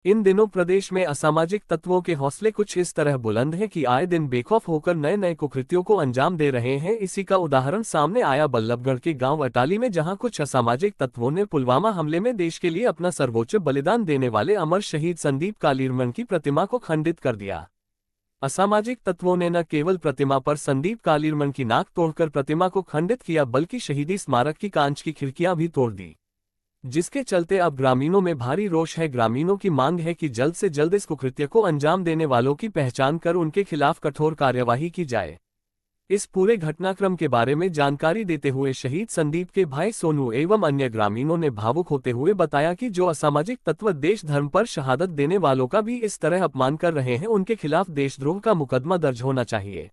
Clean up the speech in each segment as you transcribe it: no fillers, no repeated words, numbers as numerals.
इन दिनों प्रदेश में असामाजिक तत्वों के हौसले कुछ इस तरह बुलंद हैं कि आए दिन बेखौफ होकर नए नए कुकृत्यों को अंजाम दे रहे हैं। इसी का उदाहरण सामने आया बल्लभगढ़ के गांव अटाली में, जहां कुछ असामाजिक तत्वों ने पुलवामा हमले में देश के लिए अपना सर्वोच्च बलिदान देने वाले अमर शहीद संदीप कालीरमन की प्रतिमा को खंडित कर दिया। असामाजिक तत्वों ने न केवल प्रतिमा पर संदीप कालीरमन की नाक तोड़कर प्रतिमा को खंडित किया, बल्कि शहीदी स्मारक की कांच की खिड़कियां भी तोड़ दी, जिसके चलते अब ग्रामीणों में भारी रोष है। ग्रामीणों की मांग है कि जल्द से जल्द इस कुकृत्य को अंजाम देने वालों की पहचान कर उनके खिलाफ कठोर कार्यवाही की जाए। इस पूरे घटनाक्रम के बारे में जानकारी देते हुए शहीद संदीप के भाई सोनू एवं अन्य ग्रामीणों ने भावुक होते हुए बताया कि जो असामाजिक तत्व देश धर्म पर शहादत देने वालों का भी इस तरह अपमान कर रहे हैं, उनके खिलाफ देशद्रोह का मुकदमा दर्ज होना चाहिए।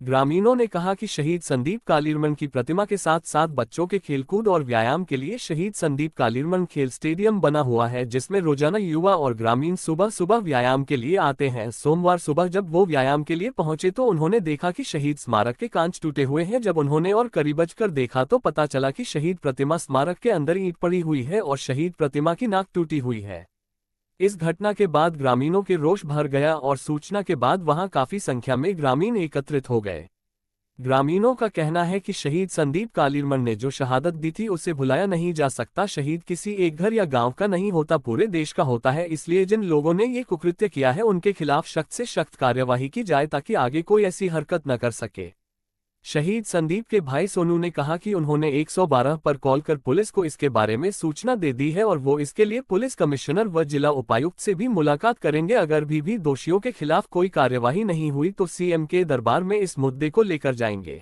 ग्रामीणों ने कहा कि शहीद संदीप कालीरमन की प्रतिमा के साथ साथ बच्चों के खेलकूद और व्यायाम के लिए शहीद संदीप कालीरमन खेल स्टेडियम बना हुआ है, जिसमें रोजाना युवा और ग्रामीण सुबह सुबह व्यायाम के लिए आते हैं। सोमवार सुबह जब वो व्यायाम के लिए पहुंचे तो उन्होंने देखा कि शहीद स्मारक के कांच टूटे हुए हैं। जब उन्होंने और करीब कर देखा तो पता चला कि शहीद प्रतिमा स्मारक के अंदर ईंट पड़ी हुई है और शहीद प्रतिमा की नाक टूटी हुई है। इस घटना के बाद ग्रामीणों के रोष भर गया और सूचना के बाद वहां काफी संख्या में ग्रामीण एकत्रित हो गए। ग्रामीणों का कहना है कि शहीद संदीप कालीरमन ने जो शहादत दी थी उसे भुलाया नहीं जा सकता। शहीद किसी एक घर या गांव का नहीं होता, पूरे देश का होता है। इसलिए जिन लोगों ने ये कुकृत्य किया है उनके खिलाफ सख्त से सख्त कार्यवाही की जाए ताकि आगे कोई ऐसी हरकत न कर सके। शहीद संदीप के भाई सोनू ने कहा कि उन्होंने 112 पर कॉल कर पुलिस को इसके बारे में सूचना दे दी है और वो इसके लिए पुलिस कमिश्नर व जिला उपायुक्त से भी मुलाकात करेंगे। अगर भी दोषियों के खिलाफ कोई कार्यवाही नहीं हुई तो सीएम के दरबार में इस मुद्दे को लेकर जाएंगे।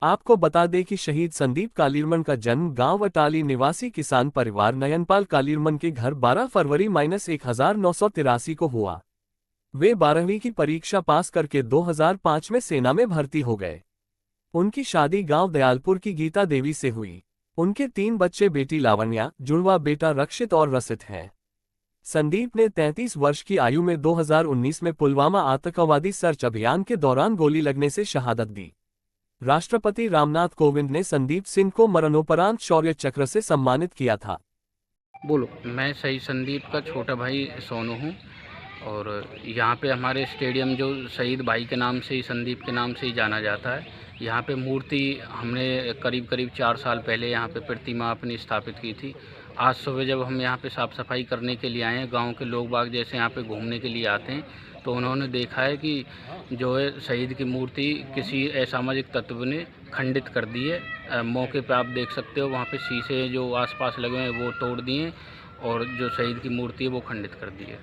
आपको बता दें कि शहीद संदीप कालीरमन का जन्म गांव अटाली निवासी किसान परिवार नयनपाल कालीरमन के घर 12 फरवरी 1983 को हुआ। वे 12वीं की परीक्षा पास करके 2005 में सेना में भर्ती हो गए। उनकी शादी गांव दयालपुर की गीता देवी से हुई। उनके 3 बच्चे, बेटी लावण्या, जुड़वा बेटा रक्षित और रसित हैं। संदीप ने 33 वर्ष की आयु में 2019 में पुलवामा आतंकवादी सर्च अभियान के दौरान गोली लगने से शहादत दी। राष्ट्रपति रामनाथ कोविंद ने संदीप सिंह को मरणोपरांत शौर्य चक्र से सम्मानित किया था। बोलो। मैं शहीद संदीप का छोटा भाई सोनू हूँ और यहाँ पे हमारे स्टेडियम जो शहीद भाई के नाम से ही, संदीप के नाम से ही जाना जाता है, यहाँ पे मूर्ति हमने करीब 4 साल पहले यहाँ पे प्रतिमा अपनी स्थापित की थी। आज सुबह जब हम यहाँ पे साफ़ सफाई करने के लिए आए हैं, गांव के लोग बाग जैसे यहाँ पे घूमने के लिए आते हैं, तो उन्होंने देखा है कि जो है शहीद की मूर्ति किसी असामाजिक तत्व ने खंडित कर दी है। मौके पे आप देख सकते हो, वहाँ पे शीशे जो आसपास लगे हैं वो तोड़ दिए और जो शहीद की मूर्ति है वो खंडित कर दी है।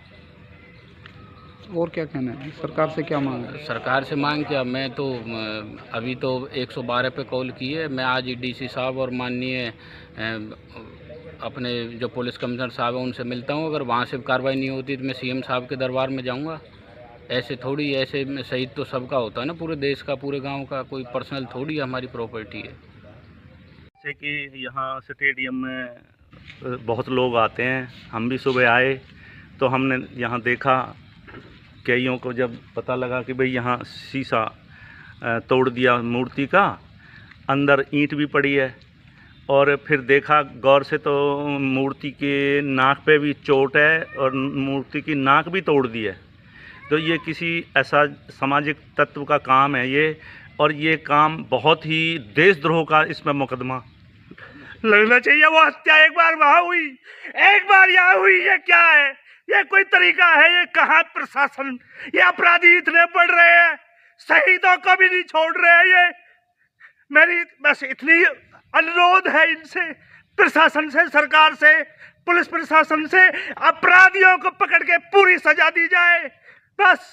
और क्या कहना है, सरकार से क्या मांग है? सरकार से मांग क्या, मैं तो अभी तो 112 पे कॉल की है। मैं आज डीसी साहब और माननीय अपने जो पुलिस कमिश्नर साहब हैं उनसे मिलता हूँ। अगर वहाँ से कार्रवाई नहीं होती तो मैं सीएम साहब के दरबार में जाऊँगा। ऐसे थोड़ी, ऐसे शहीद तो सबका होता है ना, पूरे देश का, पूरे गांव का, कोई पर्सनल थोड़ी हमारी प्रॉपर्टी है। जैसे कि यहाँ स्टेडियम में बहुत लोग आते हैं, हम भी सुबह आए तो हमने यहाँ देखा, कईयों को जब पता लगा कि भाई यहाँ शीशा तोड़ दिया मूर्ति का, अंदर ईंट भी पड़ी है, और फिर देखा गौर से तो मूर्ति के नाक पे भी चोट है और मूर्ति की नाक भी तोड़ दी है। तो ये किसी ऐसा सामाजिक तत्व का काम है ये, और ये काम बहुत ही देशद्रोह का इसमें मुकदमा लगना चाहिए। वो हत्या एक बार वहाँ हुई, एक बार यहाँ हुई, ये क्या है? ये कोई तरीका है? ये कहाँ प्रशासन? ये अपराधी इतने बढ़ रहे हैं, शहीदों को भी नहीं छोड़ रहे हैं। ये मेरी बस इतनी अनुरोध है इनसे, प्रशासन से, सरकार से, पुलिस प्रशासन से, अपराधियों को पकड़ के पूरी सजा दी जाए बस।